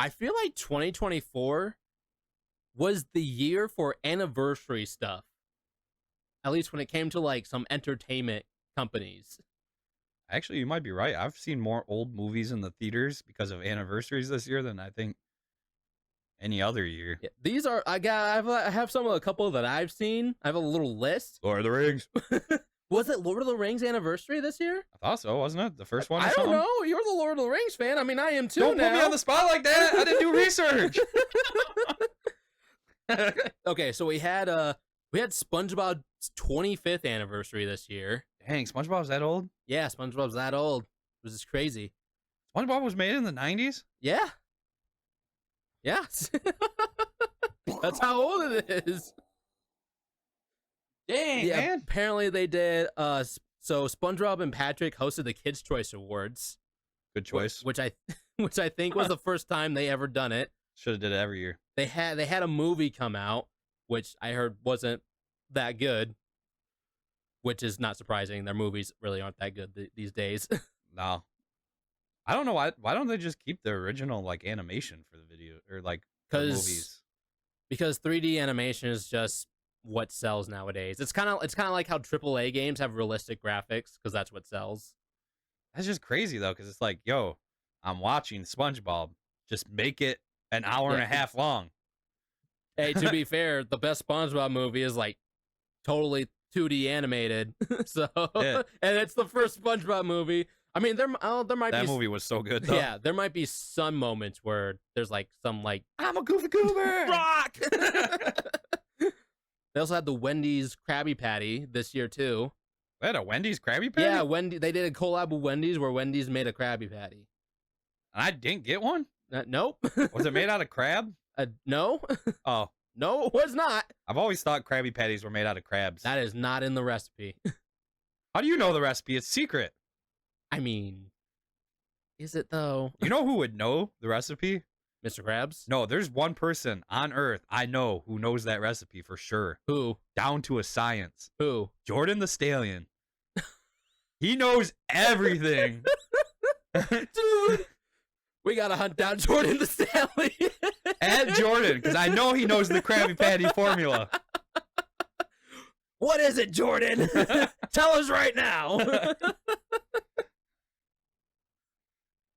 I feel like 2024 was the year for anniversary stuff. At least when it came to like some entertainment companies. Actually, you might be right. I've seen more old movies in the theaters because of anniversaries this year than I think any other year. Yeah, these are I have some of a couple that I've seen. I have a little list. Lord of the Rings. Was it Lord of the Rings anniversary this year? I thought so, wasn't it? The first one. I don't know. You're the Lord of the Rings fan. I mean, I am too. Don't now. put me on the spot like that. I didn't do research. Okay, so we had SpongeBob's 25th anniversary this year. Dang, SpongeBob's that old? Yeah, SpongeBob's that old. It was just crazy. SpongeBob was made in the 90s? Yeah. Yeah. That's how old it is. Dang, Yeah, man. apparently they did. So SpongeBob and Patrick hosted the Kids' Choice Awards. Good choice. Which I think was the first time they ever done it. Should have did it every year. They had a movie come out, which I heard wasn't that good. Which is not surprising. Their movies really aren't that good these days. No. I don't know why don't they just keep the original like animation for the video or like the movies? Because 3D animation is just what sells nowadays. It's kind of like how AAA games have realistic graphics because that's what sells. That's just crazy though, because it's like, yo, I'm watching SpongeBob. Just make it an hour and a half long. Hey, to be fair, the best SpongeBob movie is like totally 2D animated. So, yeah. And it's the first SpongeBob movie. I mean, there might be that movie was so good though. Yeah, there might be some moments where there's like some like I'm a goofy goober rock. They also had the Wendy's Krabby Patty this year too. They had a Wendy's Krabby Patty? Yeah, they did a collab with Wendy's where Wendy's made a Krabby Patty. And I didn't get one? Nope. Was it made out of crab? No. Oh. No, it was not. I've always thought Krabby Patties were made out of crabs. That is not in the recipe. How do you know the recipe? It's secret. I mean, is it though? You know who would know the recipe? Mr. Krabs? No, there's one person on Earth I know who knows that recipe for sure. Who? Down to a science. Who? Jordan the Stallion. He knows everything. Dude, we gotta hunt down Jordan the Stallion. And Jordan, because I know he knows the Krabby Patty formula. What is it, Jordan? Tell us right now.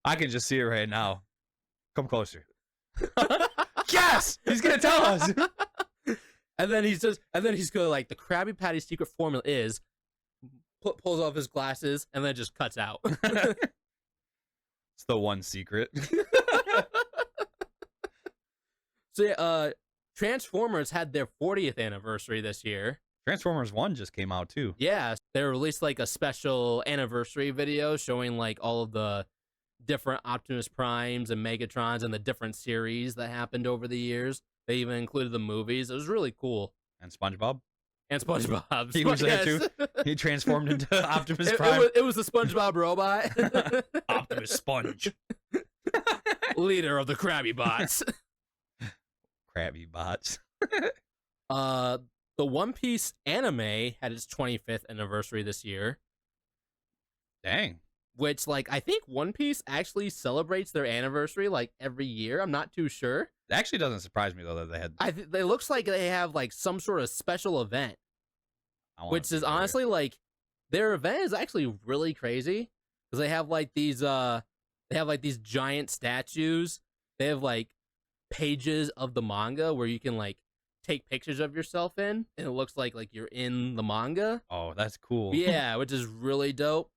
I can just see it right now. Come closer. Yes! He's gonna tell us. And then he's going like, the Krabby Patty secret formula is, pulls off his glasses and then just cuts out. It's the one secret. So yeah, Transformers had their 40th anniversary this year. Transformers 1 just came out too. Yeah, they released like a special anniversary video showing like all of the different Optimus Primes and Megatrons and the different series that happened over the years. They even included the movies. It was really cool. And SpongeBob? And SpongeBob. He was there too? He transformed into Optimus Prime? It was the SpongeBob robot. Optimus Sponge. Leader of the Krabby Bots. Krabby Bots. The One Piece anime had its 25th anniversary this year. Dang. Which, like, I think One Piece actually celebrates their anniversary, like, every year. I'm not too sure. It actually doesn't surprise me, though, that they had... It looks like they have, like, some sort of special event. Which is honestly, like, their event is actually really crazy. Because they have, like, these giant statues. They have, like, pages of the manga where you can, like, take pictures of yourself in. And it looks like you're in the manga. Oh, that's cool. Yeah, which is really dope.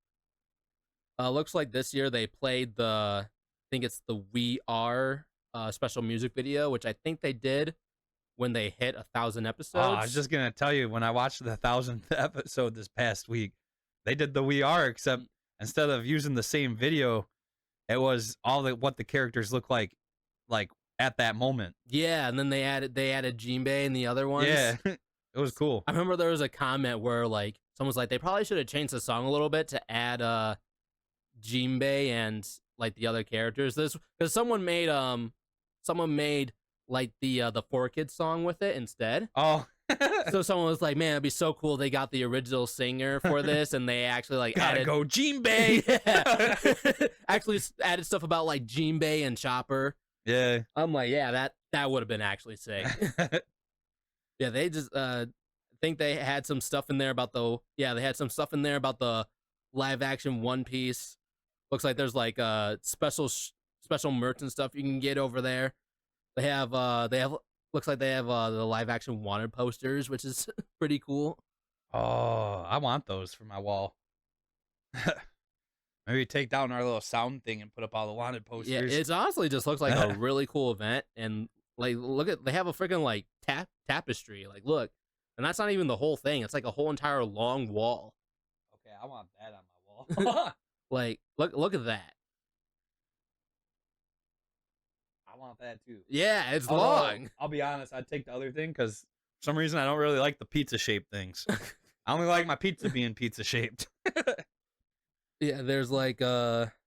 Looks like this year they played I think it's the We Are special music video, which I think they did when they hit 1,000 episodes. Oh, I was just going to tell you, when I watched the 1,000th episode this past week, they did the We Are, except instead of using the same video, it was what the characters look like at that moment. Yeah, and then they added Jinbei and the other ones. Yeah, it was cool. I remember there was a comment where like someone was like, they probably should have changed the song a little bit to add Jinbei and like the other characters. This because someone made like the 4Kids song with it instead. Oh. So someone was like, man, it'd be so cool they got the original singer for this and they actually like gotta go Jinbei. Yeah. Actually added stuff about like Jinbei and Chopper Yeah. I'm like, yeah, that would have been actually sick. Yeah, they just think they had some stuff in there about they had some stuff in there about the live action One Piece. Looks like there's like special merch and stuff you can get over there. They have looks like they have the live action Wanted posters, which is pretty cool. Oh, I want those for my wall. Maybe take down our little sound thing and put up all the Wanted posters. Yeah, it's honestly just looks like a really cool event, and like they have a freaking like tapestry. Like look, and that's not even the whole thing. It's like a whole entire long wall. Okay, I want that on my wall. Like look at that. I want that too. Yeah, it's long. I'll be honest, I'd take the other thing because for some reason I don't really like the pizza shaped things. I only like my pizza being pizza shaped. Yeah, there's like there's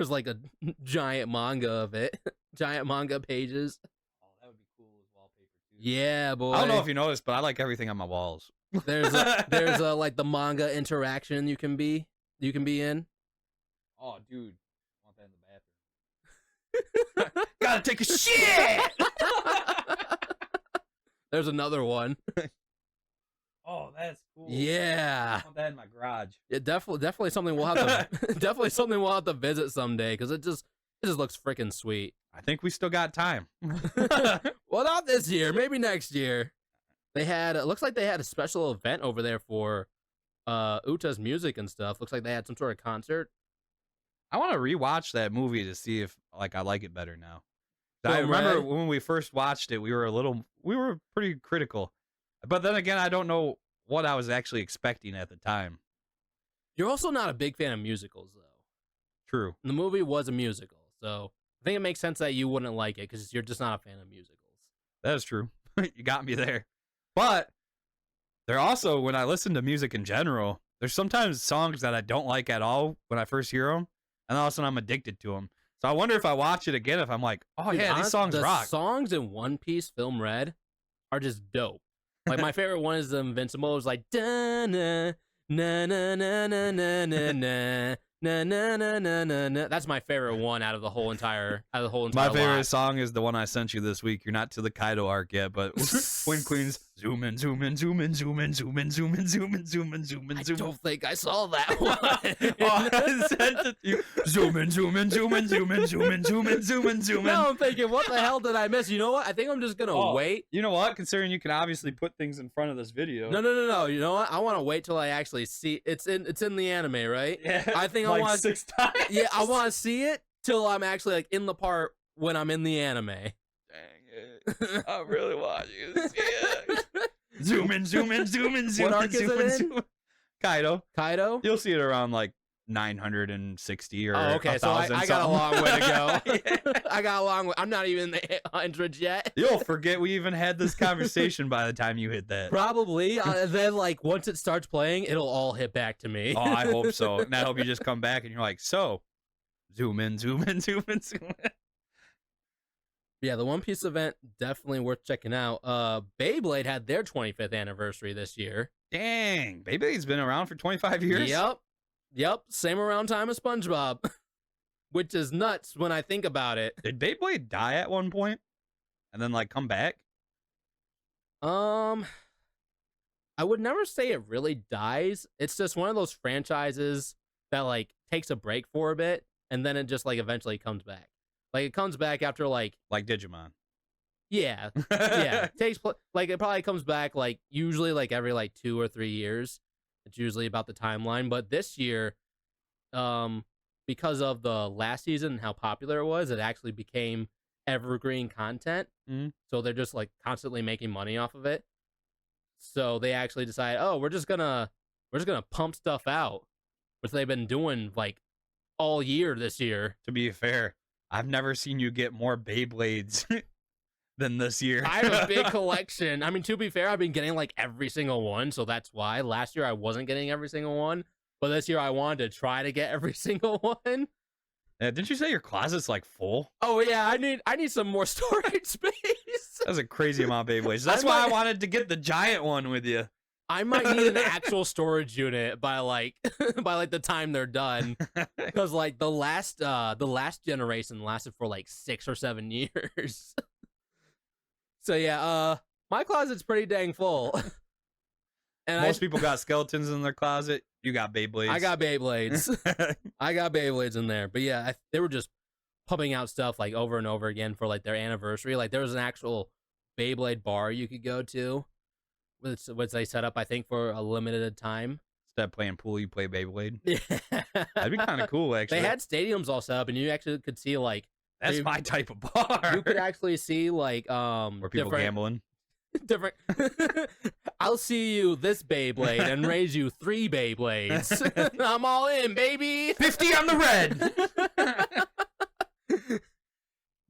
like a giant manga of it. Giant manga pages. Oh, that would be cool as wallpaper too. Yeah, boy. I don't know if you noticed, but I like everything on my walls. There's like the manga interaction you can be in. Oh, dude. I want that in the bathroom. Gotta take a shit! There's another one. Oh, that's cool. Yeah. I want that in my garage. Yeah, definitely something we'll have to visit someday because it just looks freaking sweet. I think we still got time. Well, not this year, maybe next year. It looks like they had a special event over there for Uta's music and stuff. Looks like they had some sort of concert. I want to rewatch that movie to see if like I like it better now. I Film remember Red? when we first watched it, we were pretty critical. But then again, I don't know what I was actually expecting at the time. You're also not a big fan of musicals, though. True. The movie was a musical, so I think it makes sense that you wouldn't like it because you're just not a fan of musicals. That is true. You got me there. But there also, when I listen to music in general, there's sometimes songs that I don't like at all when I first hear them, and all of a sudden I'm addicted to them. So I wonder if I watch it again, if I'm like, oh Dude, yeah, these songs rock. The songs in One Piece Film Red are just dope. Like my favorite one is the Invincible. It's like da na na na na na na na na na na na na na. That's my favorite one out of the whole entire My favorite lot. song is the one I sent you this week. You're not to the Kaido arc yet, but when Queen's zoom in, zoom in, zoom in, zoom in, zoom in, zoom in, zoom in, zoom in, zoom in, I zoom in. don't think I saw that one. Oh, I sent it to you. Zoom in, zoom in, zoom in, zoom in, zoom in, zoom in, zoom in, zoom in. Now I'm thinking, what the hell did I miss? You know what? I think I'm just gonna wait. You know what? Considering you can obviously put things in front of this video. No. You know what? I want to wait till I actually see it's in the anime, right? Yeah. I think like I want 6 times. Yeah, I want to see it till I'm actually like in the part when I'm in the anime. Dang it. I really want you to see it. Zoom in, zoom in, zoom in, zoom What in, arc is zoom it in, in? zoom in. Kaido. You'll see it around like 960 or okay, so I 1,000 got a long way to go. Yeah. I got a long way. I'm not even in the 800s yet. You'll forget we even had this conversation by the time you hit that. Probably. Then, like, once it starts playing, it'll all hit back to me. Oh, I hope so. And I hope you just come back and you're like, so, zoom in, zoom in, zoom in, zoom in. Yeah, the One Piece event, definitely worth checking out. Beyblade had their 25th anniversary this year. Dang, Beyblade's been around for 25 years? Yep. Same around time as SpongeBob. Which is nuts when I think about it. Did Beyblade die at one point? And then, like, come back? I would never say it really dies. It's just one of those franchises that, like, takes a break for a bit, and then it just, like, eventually comes back. Like, it comes back after, like Digimon. Yeah. Like, it probably comes back, like, usually, like, every, like, 2 or 3 years. It's usually about the timeline. But this year, because of the last season and how popular it was, it actually became evergreen content. Mm-hmm. So they're just, like, constantly making money off of it. So they actually decide, we're just gonna pump stuff out, which they've been doing, like, all year this year. To be fair, I've never seen you get more Beyblades than this year. I have a big collection. I mean, to be fair, I've been getting like every single one, so that's why. Last year I wasn't getting every single one, but this year I wanted to try to get every single one. Yeah, didn't you say your closet's like full? Oh yeah, I need some more storage space. That's a crazy amount of Beyblades. That's why I wanted to get the giant one with you. I might need an actual storage unit by like the time they're done, because like the last generation lasted for like 6 or 7 years. So yeah, my closet's pretty dang full. And Most people got skeletons in their closet. You got Beyblades. I got Beyblades. I got Beyblades in there. But yeah, they were just pumping out stuff like over and over again for like their anniversary. Like there was an actual Beyblade bar you could go to, which they set up, I think, for a limited time. Instead of playing pool, you play Beyblade. Yeah. That'd be kind of cool, actually. They had stadiums all set up, and you actually could see like that's my type of bar. You could actually see like where people gambling. Different. I'll see you this Beyblade and raise you 3 Beyblades. I'm all in, baby. 50 on the red.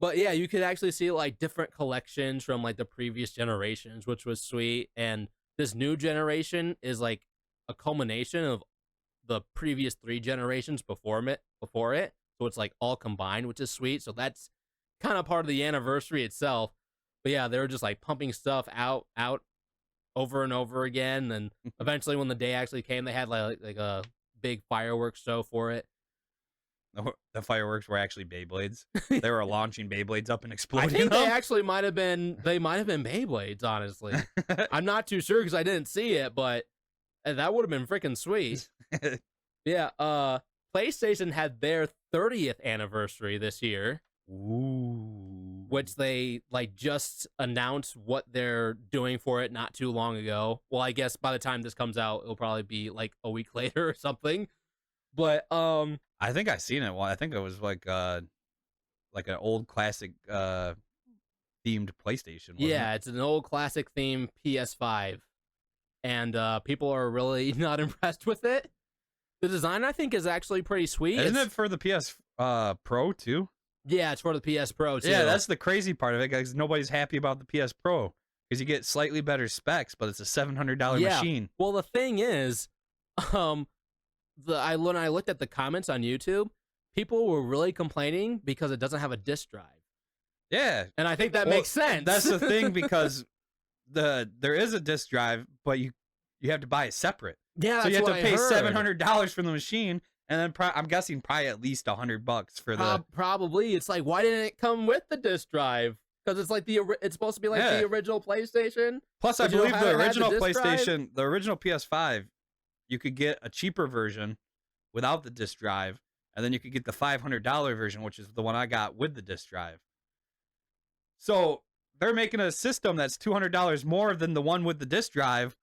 But yeah, you could actually see like different collections from like the previous generations, which was sweet. And this new generation is like a culmination of the previous 3 generations before it. So it's like all combined, which is sweet. So that's kind of part of the anniversary itself. But yeah, they were just like pumping stuff out over and over again. And eventually when the day actually came, they had like a big fireworks show for it. The fireworks were actually Beyblades. They were launching Beyblades up and exploding. I think they actually might have been Beyblades, honestly. I'm not too sure because I didn't see it, but that would have been freaking sweet. Yeah, PlayStation had their 30th anniversary this year. Ooh. Which they like just announced what they're doing for it not too long ago. Well, I guess by the time this comes out, it'll probably be like a week later or something. But I think I seen it. Well, I think it was like an old classic themed PlayStation. Yeah, it's an old classic themed PS5, and people are really not impressed with it. The design, I think, is actually pretty sweet. Isn't it for the PS Pro too? Yeah, it's for the PS Pro too. Yeah, that's the crazy part of it, because nobody's happy about the PS Pro because you get slightly better specs, but it's a $700 machine. Well, the thing is, when I looked at the comments on YouTube, people were really complaining because it doesn't have a disc drive. Yeah, and I think that makes sense. That's the thing, because there is a disc drive, but you have to buy it separate. Yeah, so you have to pay $700 $700 for the machine. And then I'm guessing probably at least $100 for the. Probably. It's like, why didn't it come with the disc drive? Because it's like it's supposed to be like the original PlayStation. Plus, I believe the original PlayStation, the original PS5, you could get a cheaper version without the disc drive, and then you could get the $500 version, which is the one I got with the disc drive. So they're making a system that's $200 more than the one with the disc drive.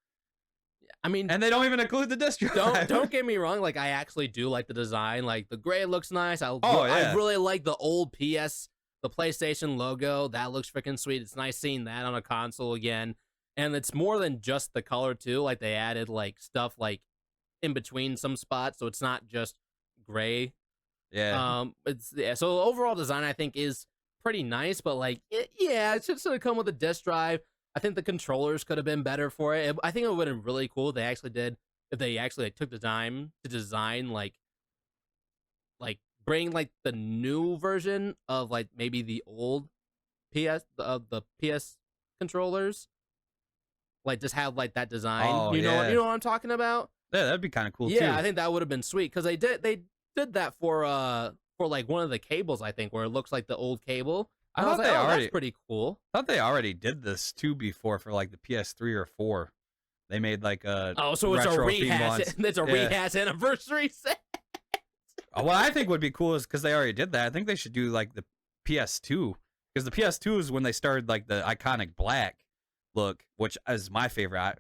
I mean, and they don't even include the disc drive. Don't get me wrong. Like, I actually do like the design. Like, the gray looks nice. I really like the old the PlayStation logo. That looks freaking sweet. It's nice seeing that on a console again. And it's more than just the color too. Like, they added like stuff like in between some spots, so it's not just gray. Yeah. So the overall design, I think, is pretty nice. But like, it should sort of come with a disc drive. I think the controllers could have been better for it. I think it would have been really cool if they actually took the time to design like bring like the new version of like maybe the old the PS controllers. Like, just have like that design. Oh, you know what I'm talking about? Yeah, that'd be kind of cool too. Yeah, I think that would have been sweet, because they did that for like one of the cables, I think, where it looks like the old cable. I thought they already. That's pretty cool. I thought they already did this too before for like the PS3 or 4. They made like a so it's a rehash. It's a rehash anniversary set. What I think would be cool is, because they already did that, I think they should do like the PS2, because the PS2 is when they started like the iconic black look, which is my favorite.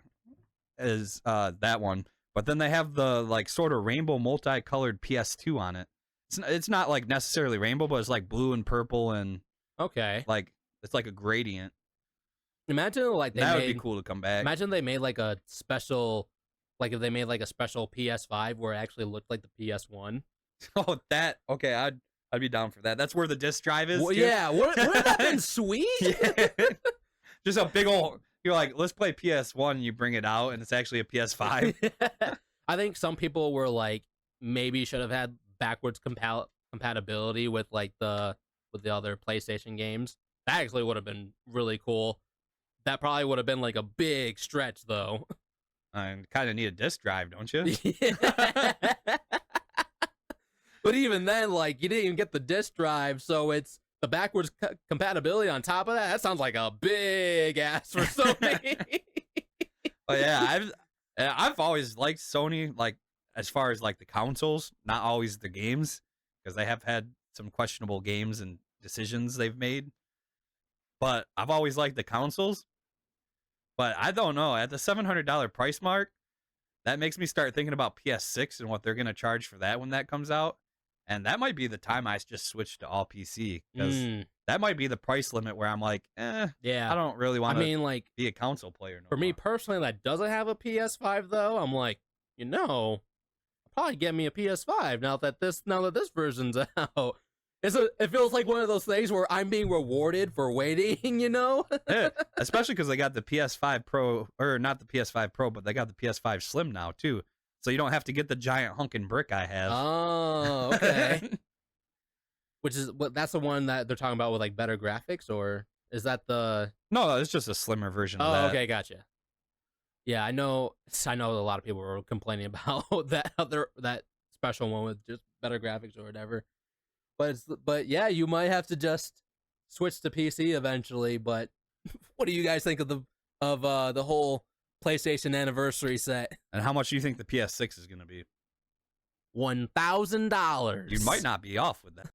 Is that one? But then they have the like sort of rainbow multicolored PS2 on it. It's not like necessarily rainbow, but it's like blue and purple and. Okay. Like, it's like a gradient. Imagine like that would be cool to come back. Imagine they made like a special, like if they made like a special PS5 where it actually looked like the PS1. Oh, okay. I'd be down for that. That's where the disc drive is. Well, yeah. Wouldn't that have been sweet? Yeah. Just a big old. You're like, let's play PS1. And you bring it out, and it's actually a PS5. I think some people were like, maybe should have had backwards compatibility with like the other PlayStation games. That actually would have been really cool. That probably would have been like a big stretch, though. I kind of need a disk drive, don't you? Yeah. But even then, like, you didn't even get the disk drive, so it's the backwards compatibility on top of that. That sounds like a big ass for Sony. But yeah, I've always liked Sony, like as far as like the consoles, not always the games, because they have had some questionable games and decisions they've made. But I've always liked the consoles. But I don't know, at the $700 price mark, that makes me start thinking about PS6 and what they're going to charge for that when that comes out. And that might be the time I just switch to all PC, because that might be the price limit where I'm like, yeah, I don't really want to like, be a console player. For me personally, that doesn't have a PS5 though. I'm like, I'll probably get me a PS5 now that this version's out. It feels like one of those things where I'm being rewarded for waiting, Yeah, especially because they got the PS5 Pro, or not the PS5 Pro, but they got the PS5 Slim now too. So you don't have to get the giant hunking brick I have. Oh, okay. That's the one that they're talking about with like better graphics, or is that the? No, it's just a slimmer version of Oh, that. okay, gotcha. Yeah, I know a lot of people were complaining about that special one with just better graphics or whatever. But yeah, you might have to just switch to PC eventually. But what do you guys think of the whole PlayStation Anniversary set? And how much do you think the PS6 is going to be? $1,000. You might not be off with that.